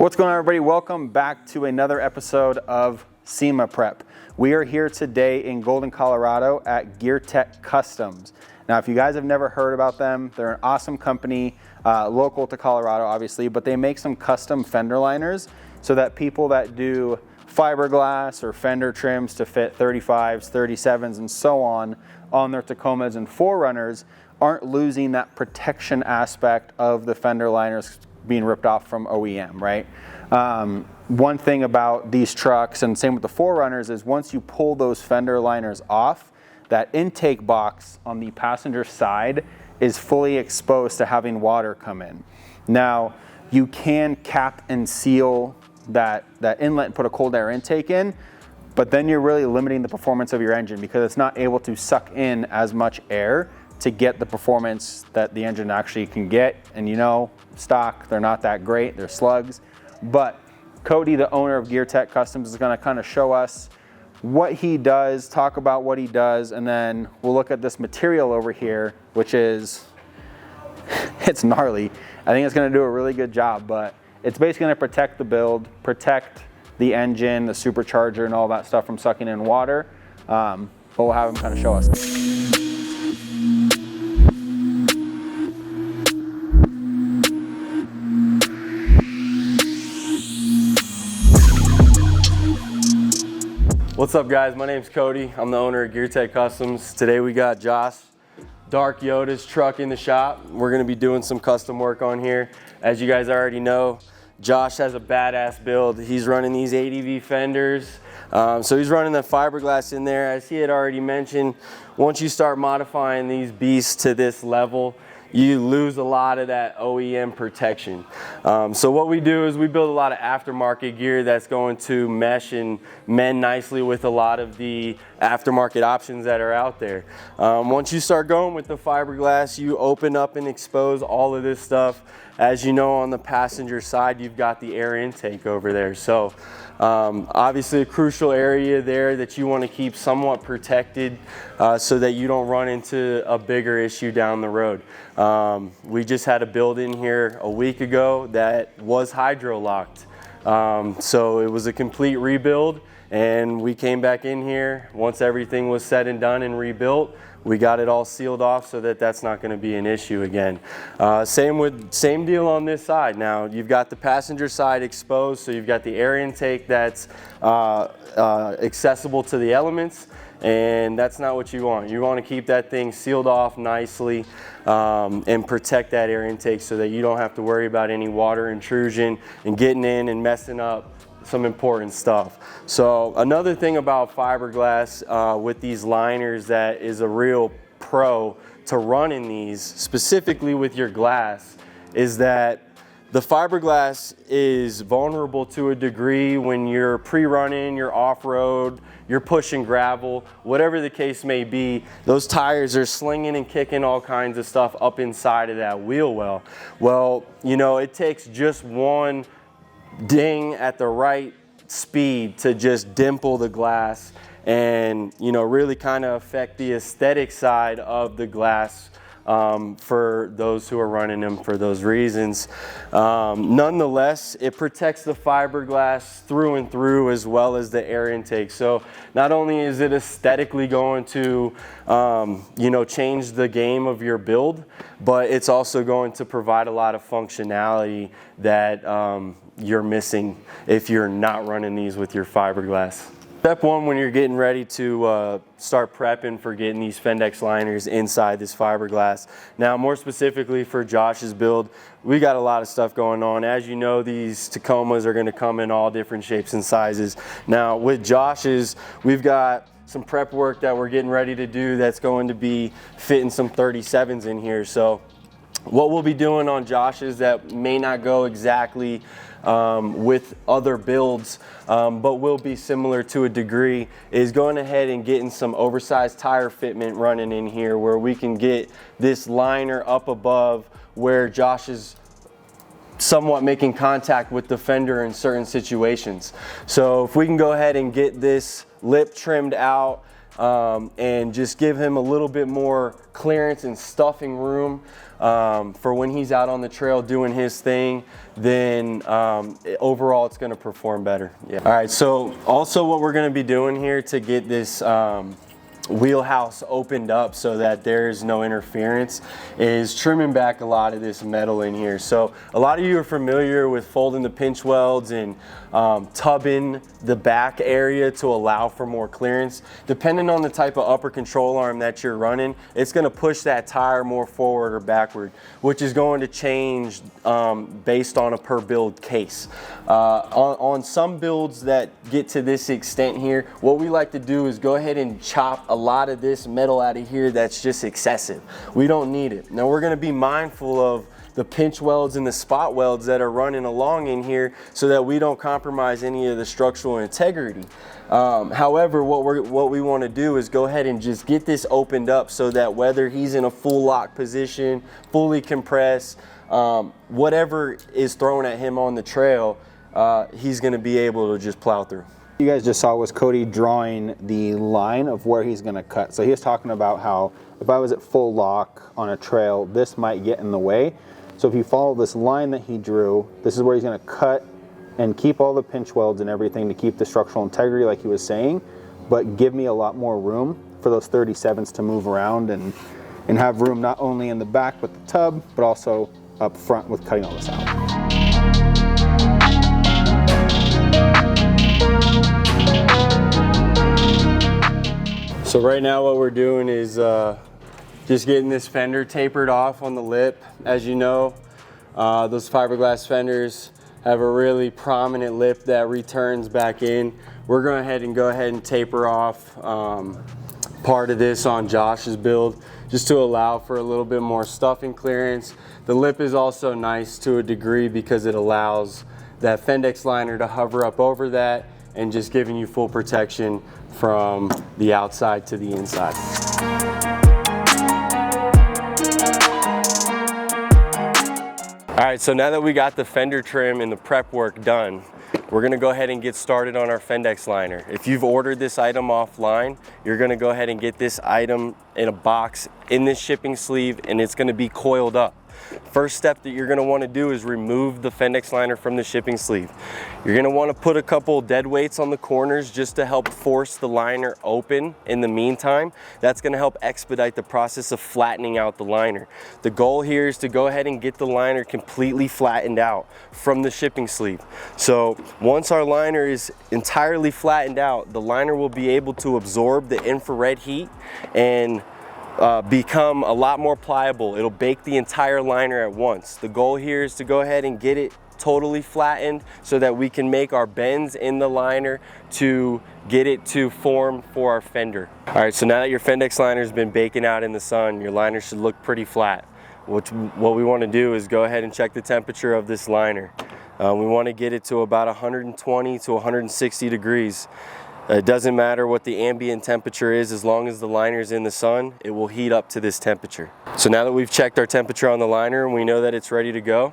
What's going on, everybody? Welcome back to another episode of SEMA Prep. We are here today in Golden, Colorado at GearTech Customs. Now, if you guys have never heard about them, they're an awesome company, local to Colorado, obviously, but they make some custom fender liners so that people that do fiberglass or fender trims to fit 35s, 37s, and so on their Tacomas and 4Runners aren't losing that protection aspect of the fender liners being ripped off from OEM, right? One thing about these trucks, and same with the 4Runners, is once you pull those fender liners off, that intake box on the passenger side is fully exposed to having water come in. Now, you can cap and seal that inlet and put a cold air intake in, but then you're really limiting the performance of your engine because it's not able to suck in as much air to get the performance that the engine actually can get. And you know, stock, they're not that great, they're slugs. But Cody, the owner of GearTech Customs, is gonna kind of show us what he does, talk about what he does, and then we'll look at this material over here, which is, it's gnarly. I think it's gonna do a really good job, but it's basically gonna protect the build, protect the engine, the supercharger, and all that stuff from sucking in water. But we'll have him kind of show us. What's up, guys? My name's Cody. I'm the owner of GearTech Customs. Today we got Josh, TheDarkYota's truck in the shop. We're gonna be doing some custom work on here. As you guys already know, Josh has a badass build. He's running these ADV fenders. So he's running the fiberglass in there. As he had already mentioned, once you start modifying these beasts to this level, you lose a lot of that OEM protection. So what we do is we build a lot of aftermarket gear that's going to mesh and mend nicely with a lot of the aftermarket options that are out there. Once you start going with the fiberglass, you open up and expose all of this stuff. As you know, on the passenger side, you've got the air intake over there. So obviously a crucial area there that you want to keep somewhat protected so that you don't run into a bigger issue down the road. We just had a build in here a week ago that was hydrolocked. So it was a complete rebuild, and we came back in here once everything was said and done and rebuilt. We got it all sealed off so that that's not going to be an issue again. Same deal on this side. Now you've got the passenger side exposed, so you've got the air intake that's accessible to the elements, and that's not what you want. You want to keep that thing sealed off nicely and protect that air intake so that you don't have to worry about any water intrusion and getting in and messing up some important stuff. So another thing about fiberglass with these liners that is a real pro to run in these, specifically with your glass, is that the fiberglass is vulnerable to a degree when you're pre-running, you're off-road, you're pushing gravel, whatever the case may be. Those tires are slinging and kicking all kinds of stuff up inside of that wheel well. Well, you know, it takes just one ding at the right speed to just dimple the glass and, you know, really kind of affect the aesthetic side of the glass for those who are running them for those reasons. Nonetheless, it protects the fiberglass through and through as well as the air intake. So not only is it aesthetically going to you know, change the game of your build, but it's also going to provide a lot of functionality that you're missing if you're not running these with your fiberglass. Step one, when you're getting ready to start prepping for getting these Fend-X liners inside this fiberglass. Now, more specifically for Josh's build, we got a lot of stuff going on. As you know, these Tacomas are gonna come in all different shapes and sizes. Now, with Josh's, we've got some prep work that we're getting ready to do that's going to be fitting some 37s in here. So what we'll be doing on Josh's that may not go exactly with other builds, but will be similar to a degree, is going ahead and getting some oversized tire fitment running in here where we can get this liner up above where Josh is somewhat making contact with the fender in certain situations. So if we can go ahead and get this lip trimmed out and just give him a little bit more clearance and stuffing room, for when he's out on the trail doing his thing, then overall it's going to perform better. Yeah. All right, so also what we're going to be doing here to get this wheelhouse opened up so that there's no interference is trimming back a lot of this metal in here. So a lot of you are familiar with folding the pinch welds and tubbing the back area to allow for more clearance. Depending on the type of upper control arm that you're running, it's going to push that tire more forward or backward, which is going to change based on a per build case. On some builds that get to this extent here, what we like to do is go ahead and chop a lot of this metal out of here that's just excessive. We don't need it. Now we're going to be mindful of the pinch welds and the spot welds that are running along in here so that we don't compromise any of the structural integrity. However, what we want to do is go ahead and just get this opened up so that whether he's in a full lock position, fully compressed, whatever is thrown at him on the trail, he's going to be able to just plow through. You guys just saw was Cody drawing the line of where he's going to cut. So he was talking about how if I was at full lock on a trail, this might get in the way. So if you follow this line that he drew, this is where he's going to cut and keep all the pinch welds and everything to keep the structural integrity like he was saying, but give me a lot more room for those 37s to move around and have room not only in the back with the tub, but also up front with cutting all this out. So right now what we're doing is just getting this fender tapered off on the lip. As you know, those fiberglass fenders have a really prominent lip that returns back in. We're going to go ahead and taper off part of this on Josh's build just to allow for a little bit more stuffing clearance. The lip is also nice to a degree because it allows that Fend-X liner to hover up over that and just giving you full protection from the outside to the inside. All right, so now that we got the fender trim and the prep work done, we're gonna go ahead and get started on our Fend-X liner. If you've ordered this item offline, you're gonna go ahead and get this item in a box in this shipping sleeve, and it's gonna be coiled up. First step that you're going to want to do is remove the Fend-X liner from the shipping sleeve. You're going to want to put a couple dead weights on the corners just to help force the liner open in the meantime. That's going to help expedite the process of flattening out the liner. The goal here is to go ahead and get the liner completely flattened out from the shipping sleeve. So once our liner is entirely flattened out, the liner will be able to absorb the infrared heat and become a lot more pliable. It'll bake the entire liner at once. The goal here is to go ahead and get it totally flattened so that we can make our bends in the liner to get it to form for our fender. All right, so now that your Fend-X liner has been baking out in the sun, your liner should look pretty flat. What we want to do is go ahead and check the temperature of this liner. We want to get it to about 120 to 160 degrees. It doesn't matter what the ambient temperature is, as long as the liner is in the sun, it will heat up to this temperature. So now that we've checked our temperature on the liner and we know that it's ready to go,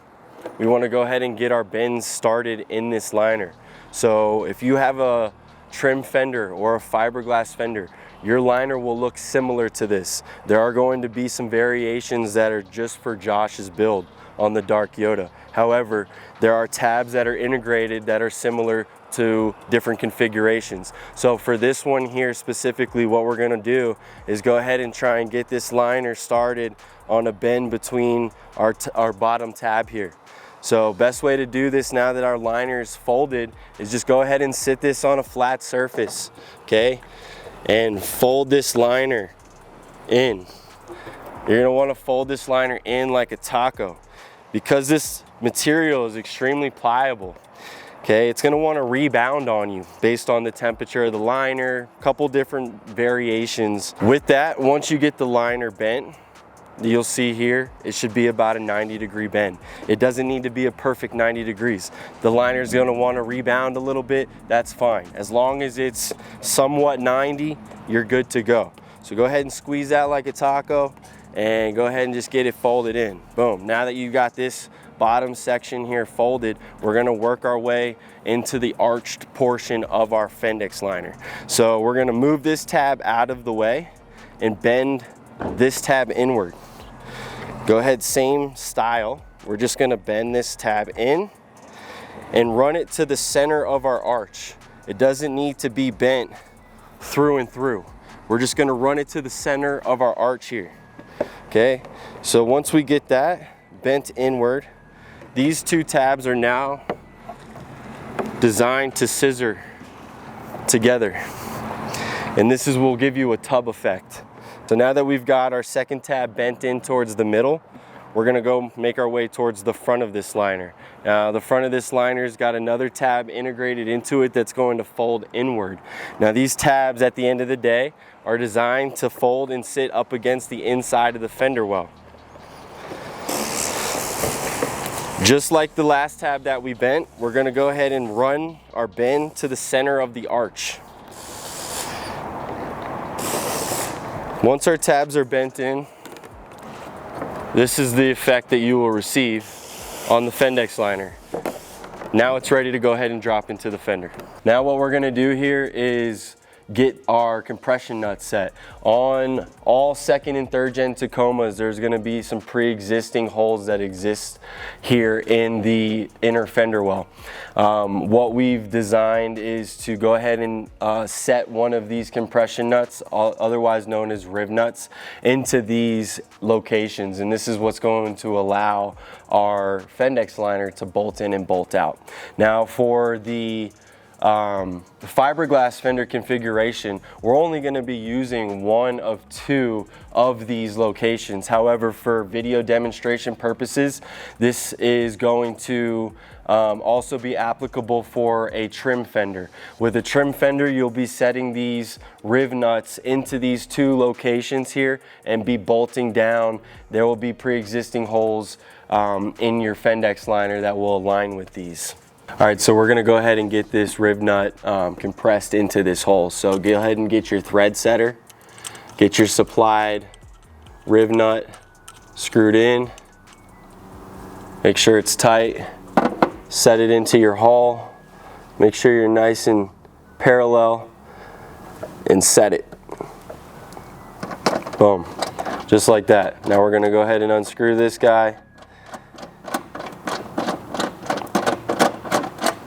we want to go ahead and get our bends started in this liner. So if you have a trim fender or a fiberglass fender, your liner will look similar to this. There are going to be some variations that are just for Josh's build on the TheDarkYota. However, there are tabs that are integrated that are similar to different configurations. So for this one here specifically, what we're going to do is go ahead and try and get this liner started on a bend between our bottom tab here. So best way to do this now that our liner is folded is just go ahead and sit this on a flat surface, okay, and fold this liner in. You're going to want to fold this liner in like a taco because this material is extremely pliable. Okay, it's going to want to rebound on you based on the temperature of the liner, a couple different variations. With that, once you get the liner bent, you'll see here, it should be about a 90-degree bend. It doesn't need to be a perfect 90 degrees. The liner is going to want to rebound a little bit, that's fine. As long as it's somewhat 90, you're good to go. So go ahead and squeeze that like a taco and go ahead and just get it folded in. Boom. Now that you got this bottom section here folded, we're going to work our way into the arched portion of our Fend-X liner. So we're going to move this tab out of the way and bend this tab inward. Go ahead, same style. We're just gonna bend this tab in and run it to the center of our arch. It doesn't need to be bent through and through. We're just gonna run it to the center of our arch here. Okay, so once we get that bent inward, these two tabs are now designed to scissor together. And this will give you a tub effect. So now that we've got our second tab bent in towards the middle, we're gonna go make our way towards the front of this liner. Now the front of this liner's got another tab integrated into it that's going to fold inward. Now these tabs at the end of the day are designed to fold and sit up against the inside of the fender well. Just like the last tab that we bent, we're gonna go ahead and run our bend to the center of the arch. Once our tabs are bent in, this is the effect that you will receive on the Fend-X liner. Now it's ready to go ahead and drop into the fender. Now what we're gonna do here is get our compression nuts set. On all second and third gen Tacomas, there's gonna be some pre-existing holes that exist here in the inner fender well. What we've designed is to go ahead and set one of these compression nuts, otherwise known as riv nuts, into these locations. And this is what's going to allow our Fend-X liner to bolt in and bolt out. Now for the fiberglass fender configuration, we're only going to be using one of two of these locations. However, for video demonstration purposes, this is going to also be applicable for a trim fender. With a trim fender, you'll be setting these riv nuts into these two locations here and be bolting down. There will be pre-existing holes in your Fend-X liner that will align with these. All right, so we're gonna go ahead and get this riv nut compressed into this hole. So go ahead and get your thread setter, get your supplied riv nut screwed in, make sure it's tight, set it into your hole, make sure you're nice and parallel, and set it. Boom, just like that. Now we're gonna go ahead and unscrew this guy.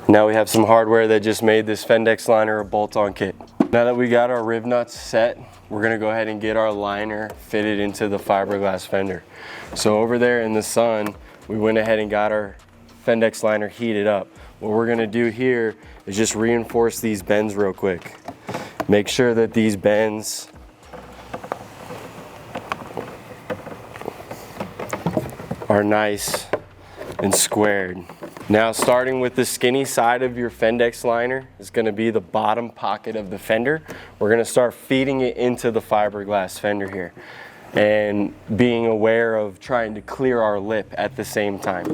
Now we have some hardware that just made this Fend-X liner a bolt-on kit. Now that we got our riv nuts set, we're gonna go ahead and get our liner fitted into the fiberglass fender. So over there in the sun, we went ahead and got our Fend-X liner heated up. What we're gonna do here is just reinforce these bends real quick. Make sure that these bends are nice and squared. Now starting with the skinny side of your Fend-X liner is going to be the bottom pocket of the fender. We're going to start feeding it into the fiberglass fender here and being aware of trying to clear our lip at the same time.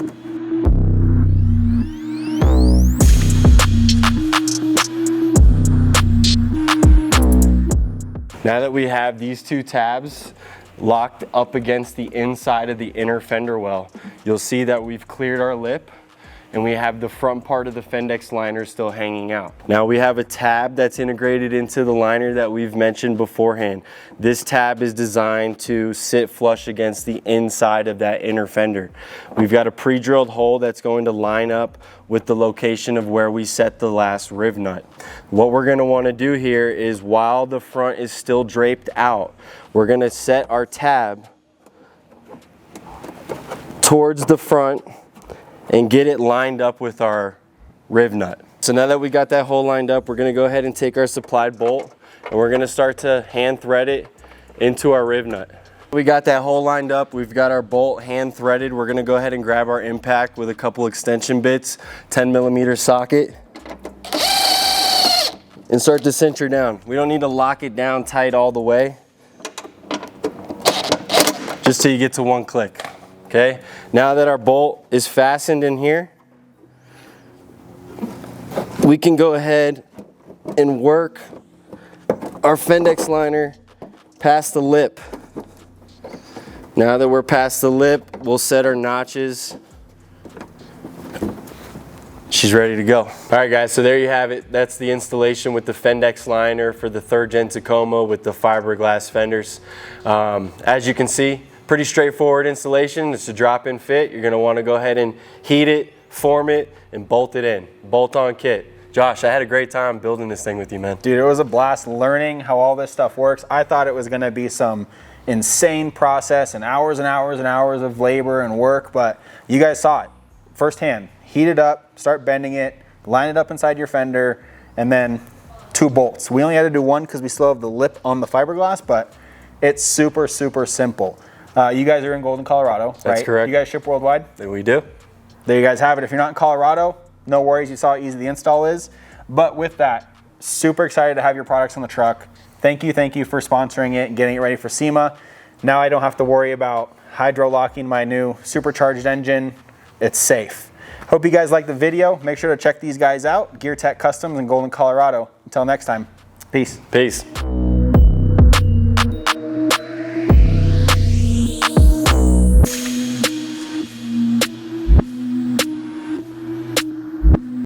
Now that we have these two tabs locked up against the inside of the inner fender well, you'll see that we've cleared our lip and we have the front part of the Fend-X liner still hanging out. Now we have a tab that's integrated into the liner that we've mentioned beforehand. This tab is designed to sit flush against the inside of that inner fender. We've got a pre-drilled hole that's going to line up with the location of where we set the last riv nut. What we're going to want to do here is, while the front is still draped out, we're going to set our tab towards the front and get it lined up with our riv nut. So now that we got that hole lined up, we're gonna go ahead and take our supplied bolt and we're gonna start to hand thread it into our riv nut. We got that hole lined up, we've got our bolt hand threaded. We're gonna go ahead and grab our impact with a couple extension bits, 10mm socket, and start to cinch her down. We don't need to lock it down tight all the way, just till you get to one click. Okay, now that our bolt is fastened in here, we can go ahead and work our Fend-X liner past the lip. Now that we're past the lip, we'll set our notches. She's ready to go. All right guys, so there you have it. That's the installation with the Fend-X liner for the 3rd gen Tacoma with the fiberglass fenders. As you can see, pretty straightforward installation. It's a drop-in fit. You're gonna wanna go ahead and heat it, form it, and bolt it in. Bolt-on kit. Josh, I had a great time building this thing with you, man. Dude, it was a blast learning how all this stuff works. I thought it was gonna be some insane process and hours and hours and hours of labor and work, but you guys saw it firsthand. Heat it up, start bending it, line it up inside your fender, and then 2 bolts. We only had to do 1 because we still have the lip on the fiberglass, but it's super, super simple. You guys are in Golden, Colorado, right? That's correct. You guys ship worldwide? We do. There you guys have it. If you're not in Colorado, no worries. You saw how easy the install is. But with that, super excited to have your products on the truck. Thank you for sponsoring it and getting it ready for SEMA. Now I don't have to worry about hydro-locking my new supercharged engine. It's safe. Hope you guys liked the video. Make sure to check these guys out. GearTech Customs in Golden, Colorado. Until next time, peace. Peace.